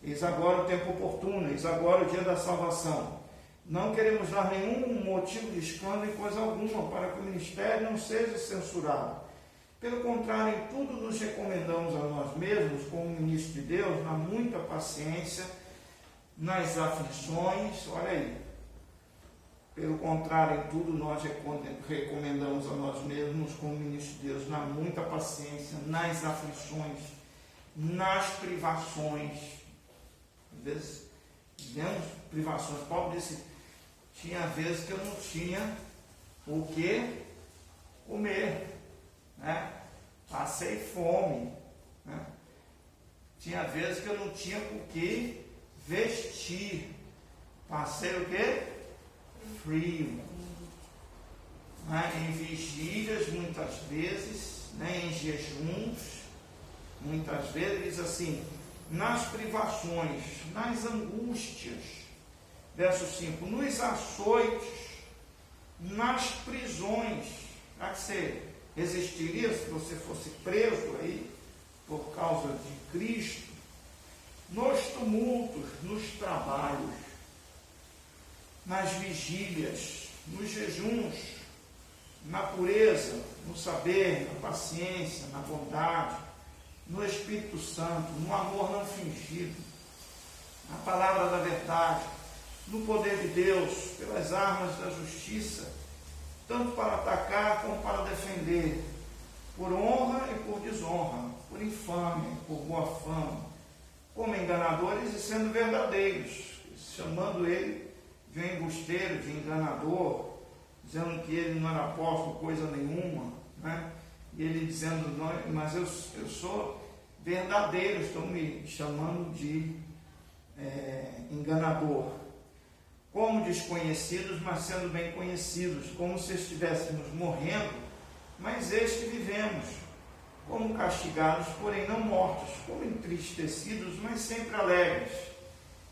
Eis agora o tempo oportuno, eis agora o dia da salvação. Não queremos dar nenhum motivo de escândalo em coisa alguma, para que o ministério não seja censurado. Pelo contrário, em tudo nos recomendamos a nós mesmos, como ministro de Deus, na muita paciência, nas aflições. Olha aí. Pelo contrário, em tudo nós recomendamos a nós mesmos, como ministro de Deus, na muita paciência, nas aflições, nas privações. Às vezes, vemos privações. Paulo disse, tinha vezes que eu não tinha o que comer, né? Passei fome, né? Tinha vezes que eu não tinha por que vestir. Passei o quê? Frio. Né? Em vigílias, muitas vezes, né? Em jejuns, muitas vezes, assim, nas privações, nas angústias. Verso 5, nos açoites, nas prisões. Será que você resistiria se você fosse preso aí por causa de Cristo? Nos tumultos, nos trabalhos, nas vigílias, nos jejuns, na pureza, no saber, na paciência, na bondade, no Espírito Santo, no amor não fingido, na palavra da verdade, no poder de Deus, pelas armas da justiça, tanto para atacar como para defender, por honra e por desonra, por infâmia e por boa fama, como enganadores e sendo verdadeiros, chamando ele de um embusteiro, de enganador, dizendo que ele não era apóstolo coisa nenhuma, né? E ele dizendo, não, mas eu sou verdadeiro, estão me chamando de enganador. Como desconhecidos, mas sendo bem conhecidos, como se estivéssemos morrendo, mas eis que vivemos, como castigados, porém não mortos, como entristecidos, mas sempre alegres,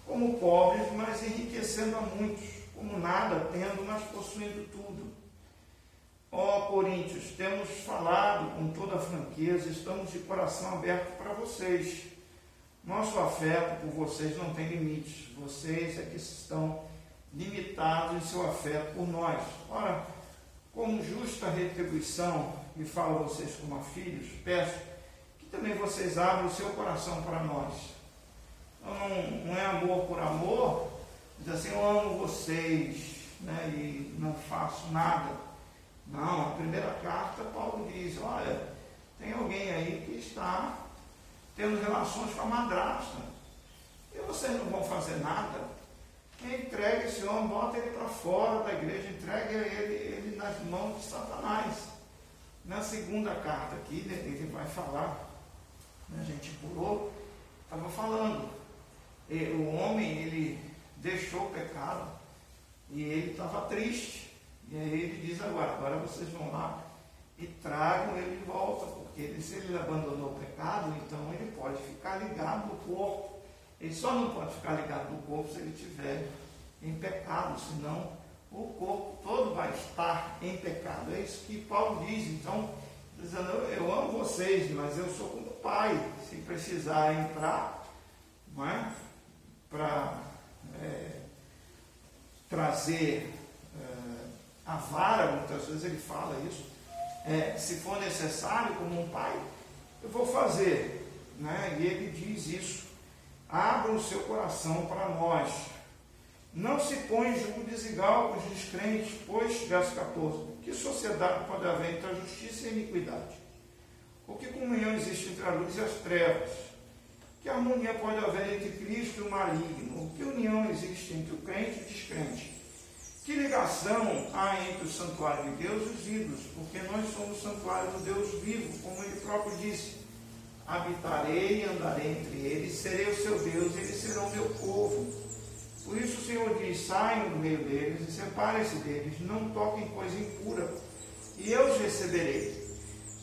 como pobres, mas enriquecendo a muitos, como nada tendo, mas possuindo tudo. Ó Coríntios, temos falado com toda franqueza, estamos de coração aberto para vocês. Nosso afeto por vocês não tem limites, vocês é que estão limitados em seu afeto por nós. Ora, como justa retribuição, e falo a vocês como a filhos, peço que também vocês abram o seu coração para nós. Então, não é amor por amor, diz assim, eu amo vocês, né, e não faço nada. Não, a primeira carta, Paulo diz, olha, tem alguém aí que está tendo relações com a madrasta, e vocês não vão fazer nada. Entregue esse homem, bota ele para fora da igreja, entregue ele nas mãos de Satanás. Na segunda carta aqui, ele vai falar, né, a gente pulou, estava falando, o homem, ele deixou o pecado, e ele estava triste, e aí ele diz agora vocês vão lá e tragam ele de volta, porque se ele abandonou o pecado, então ele pode ficar ligado no corpo. Ele só não pode ficar ligado no corpo se ele estiver em pecado, senão o corpo todo vai estar em pecado. É isso que Paulo diz. Então, dizendo, eu amo vocês, mas eu sou como pai. Se precisar entrar, não é? Para trazer a vara, muitas vezes ele fala isso, se for necessário, como um pai, eu vou fazer, né? E ele diz isso. Abra o seu coração para nós. Não se põe em julgo desigual com os descrentes, pois, verso 14, que sociedade pode haver entre a justiça e a iniquidade? Ou que comunhão existe entre a luz e as trevas? Que harmonia pode haver entre Cristo e o maligno? Ou que união existe entre o crente e o descrente? Que ligação há entre o santuário de Deus e os ídolos? Porque nós somos o santuário do Deus vivo, como ele próprio disse. Habitarei e andarei entre eles, serei o seu Deus e eles serão meu povo. Por isso o Senhor diz, saiam do meio deles e separem-se deles, não toquem coisa impura, e eu os receberei.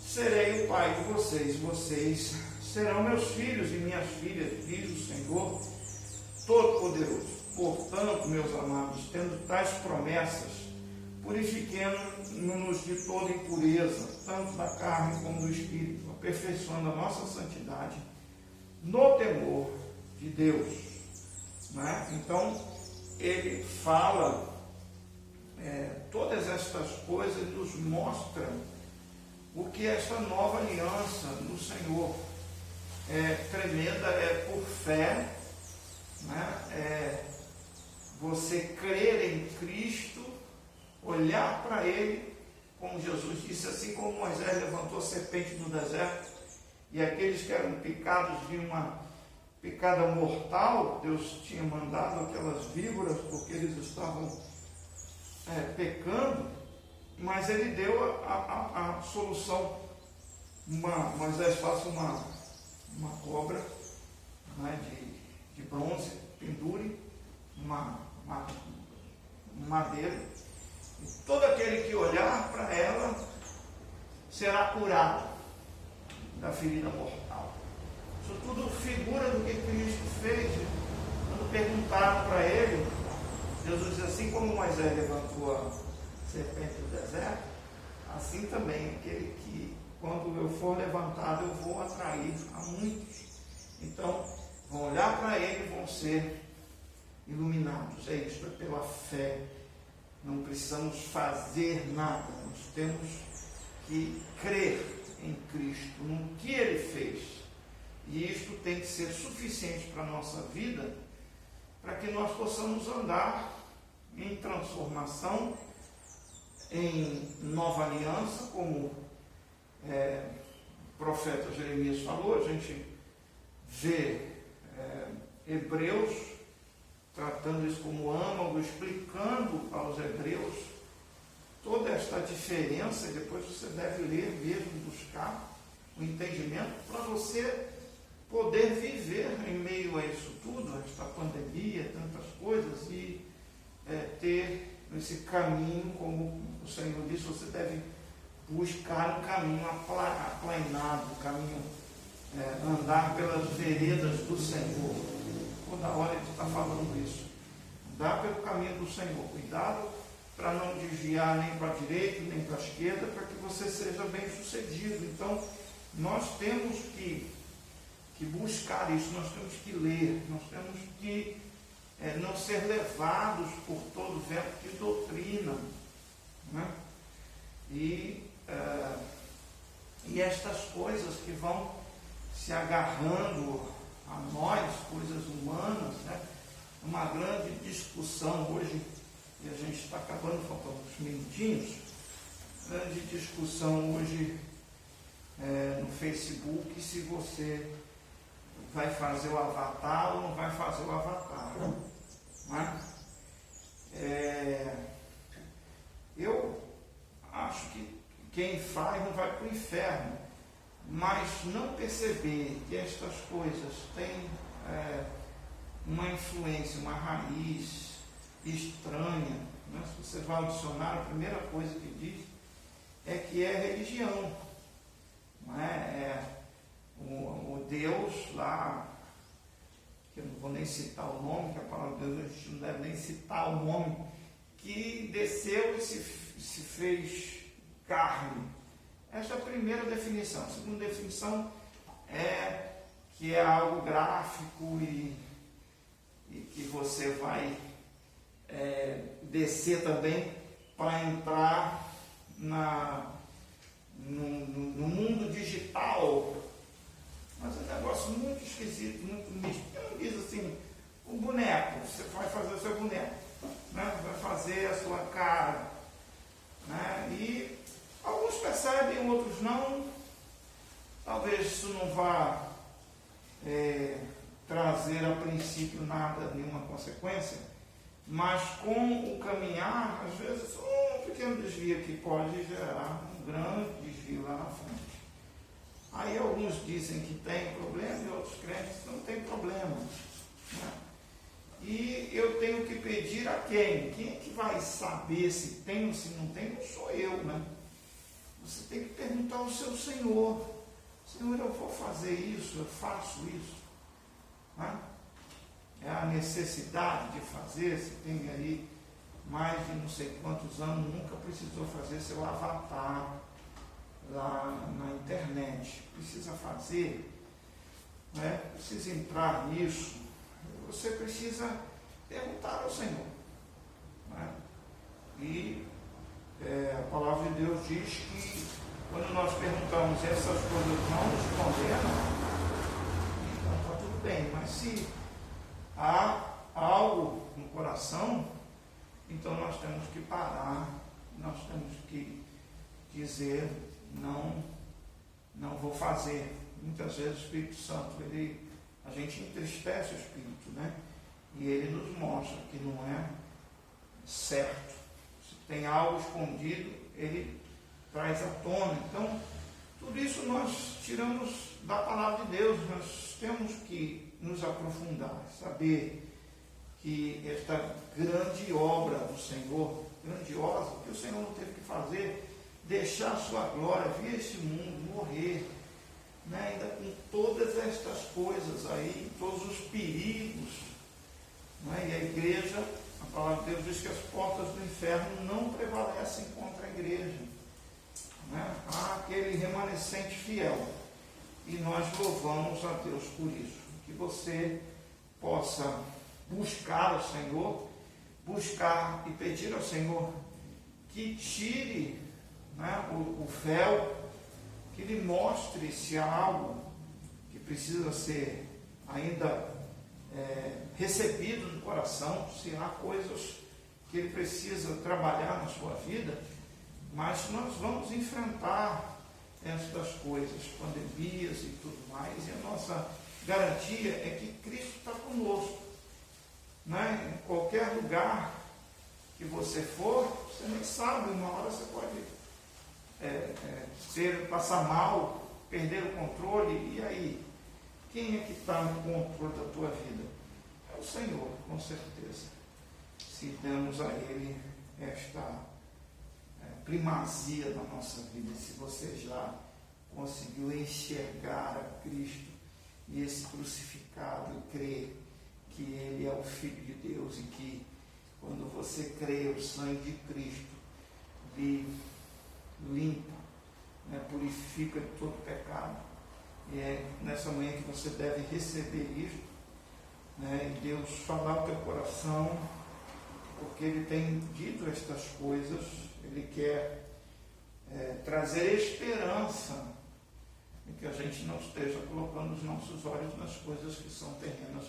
Serei o pai de vocês, vocês serão meus filhos e minhas filhas, diz o Senhor Todo-Poderoso. Portanto, meus amados, tendo tais promessas, purifiquemo-nos de toda impureza, tanto da carne como do espírito, aperfeiçoando a nossa santidade no temor de Deus. Né? Então, ele fala todas estas coisas, nos mostra o que é esta nova aliança no Senhor é tremenda, é por fé, né? Você crer em Cristo, olhar para Ele, como Jesus disse, assim como Moisés levantou a serpente no deserto, e aqueles que eram picados de uma picada mortal, Deus tinha mandado aquelas víboras, porque eles estavam pecando, Mas ele deu a solução. Moisés faz uma cobra, né, de bronze, pendure uma madeira, e todo aquele que olhar para ela será curado da ferida mortal. Isso tudo figura do que Cristo fez. Quando perguntaram para ele, Jesus diz: assim como Moisés levantou a serpente do deserto, assim também aquele que, quando eu for levantado, eu vou atrair a muitos. Então, vão olhar para ele e vão ser iluminados. É isso, é pela fé. Não precisamos fazer nada, nós temos que crer em Cristo, no que ele fez. E isto tem que ser suficiente para a nossa vida, para que nós possamos andar em transformação, em nova aliança, como o profeta Jeremias falou. A gente vê Hebreus tratando isso como âmago, explicando aos hebreus toda esta diferença, e depois você deve ler mesmo, buscar o entendimento, para você poder viver em meio a isso tudo, a esta pandemia, tantas coisas, e ter esse caminho, como o Senhor disse, você deve buscar um caminho aplainado, um caminho, andar pelas veredas do Senhor. Toda hora ele está falando isso. Andar pelo caminho do Senhor. Cuidado para não desviar nem para a direita, nem para a esquerda, para que você seja bem sucedido. Então, nós temos que buscar isso, nós temos que ler, nós temos que não ser levados por todo vento de doutrina, né? E estas coisas que vão se agarrando a nós, coisas humanas, né? Uma grande discussão hoje, e a gente está acabando, faltando uns minutinhos, grande discussão hoje no Facebook, se você vai fazer o avatar ou não vai fazer o avatar, né? Eu acho que quem faz não vai para o inferno, mas não perceber que estas coisas têm uma influência, uma raiz estranha, né? Se você vai ao dicionário, a primeira coisa que diz é que é religião, não é? O Deus lá, que eu não vou nem citar o nome, que a palavra de Deus a gente não deve nem citar o nome, que desceu e se fez carne. Essa é a primeira definição. A segunda definição é que é algo gráfico e que você vai descer também para entrar no mundo digital. Mas é um negócio muito esquisito, muito místico. Não diz assim, o boneco, você vai fazer o seu boneco, né? Vai fazer a sua cara, né? E alguns percebem, outros não. Talvez isso não vá trazer a princípio nenhuma consequência, mas com o caminhar, às vezes, um pequeno desvio aqui pode gerar um grande desvio lá na frente. Aí alguns dizem que tem problema e outros crentes não tem problema, né? E eu tenho que pedir a quem? Quem é que vai saber se tem ou se não tem? Não sou eu, né? Você tem que perguntar ao seu Senhor: Senhor, eu vou fazer isso, eu faço isso, né? É a necessidade de fazer. Se tem aí mais de não sei quantos anos, nunca precisou fazer seu avatar lá na internet, precisa fazer, né? Precisa entrar nisso. Você precisa perguntar ao Senhor, né? E a palavra de Deus diz que quando nós perguntamos essas coisas não nos condenam, então está tudo bem. Mas se há algo no coração, então nós temos que parar, nós temos que dizer: não vou fazer. Muitas vezes o Espírito Santo, a gente entristece o Espírito, né? E ele nos mostra que não é certo. Você tem algo escondido, Ele traz à tona. Então, tudo isso nós tiramos da palavra de Deus. Nós temos que nos aprofundar, saber que esta grande obra do Senhor, grandiosa, que o Senhor não teve que fazer, deixar a sua glória, vir a este mundo, morrer, né, ainda com todas estas coisas aí, todos os perigos, né, e a igreja, a palavra de Deus diz que as portas do inferno não prevalecem contra a igreja, né? Há aquele remanescente fiel, e nós louvamos a Deus por isso. Que você possa buscar o Senhor, buscar e pedir ao Senhor que tire, né, o véu, que lhe mostre se há algo que precisa ser ainda recebido no coração, se há coisas que ele precisa trabalhar na sua vida. Mas nós vamos enfrentar estas coisas, pandemias e tudo mais, e a nossa garantia é que Cristo está conosco, né? Em qualquer lugar que você for, você nem sabe, uma hora você pode passar mal, perder o controle, e aí? Quem é que está no controle da tua vida? É o Senhor, com certeza. Se damos a Ele esta primazia da nossa vida, se você já conseguiu enxergar a Cristo e esse crucificado e crer que Ele é o Filho de Deus, e que quando você crê, o sangue de Cristo lhe limpa, né, purifica de todo pecado. E é nessa manhã que você deve receber isto, né, e Deus falar ao teu coração, porque Ele tem dito estas coisas. Ele quer trazer esperança, e que a gente não esteja colocando os nossos olhos nas coisas que são terrenas,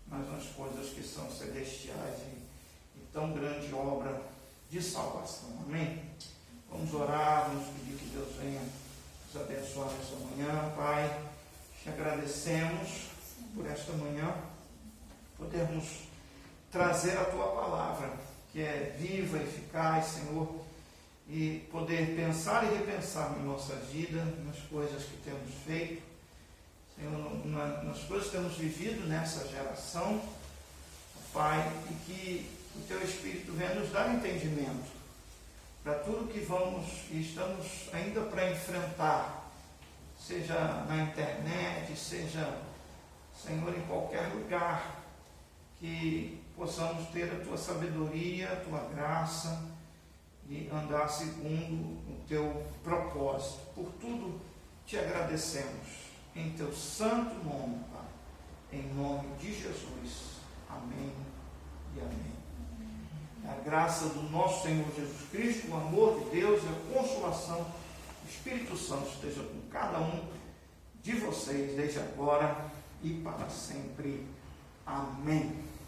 mas nas coisas que são celestiais, e tão grande obra de salvação. Amém? Vamos orar, vamos pedir que Deus venha nos abençoar nessa manhã. Pai, te agradecemos por esta manhã, podermos trazer a Tua palavra, que é viva, eficaz, Senhor, e poder pensar e repensar na nossa vida, nas coisas que temos feito, Senhor, nas coisas que temos vivido nessa geração, Pai, e que o Teu Espírito venha nos dar entendimento para tudo que vamos e estamos ainda para enfrentar, seja na internet, seja, Senhor, em qualquer lugar, que possamos ter a Tua sabedoria, a Tua graça, e andar segundo o Teu propósito. Por tudo te agradecemos, em Teu santo nome, Pai, em nome de Jesus. Amém e amém. A graça do nosso Senhor Jesus Cristo, o amor de Deus e a consolação do Espírito Santo esteja com cada um de vocês, desde agora e para sempre. Amém.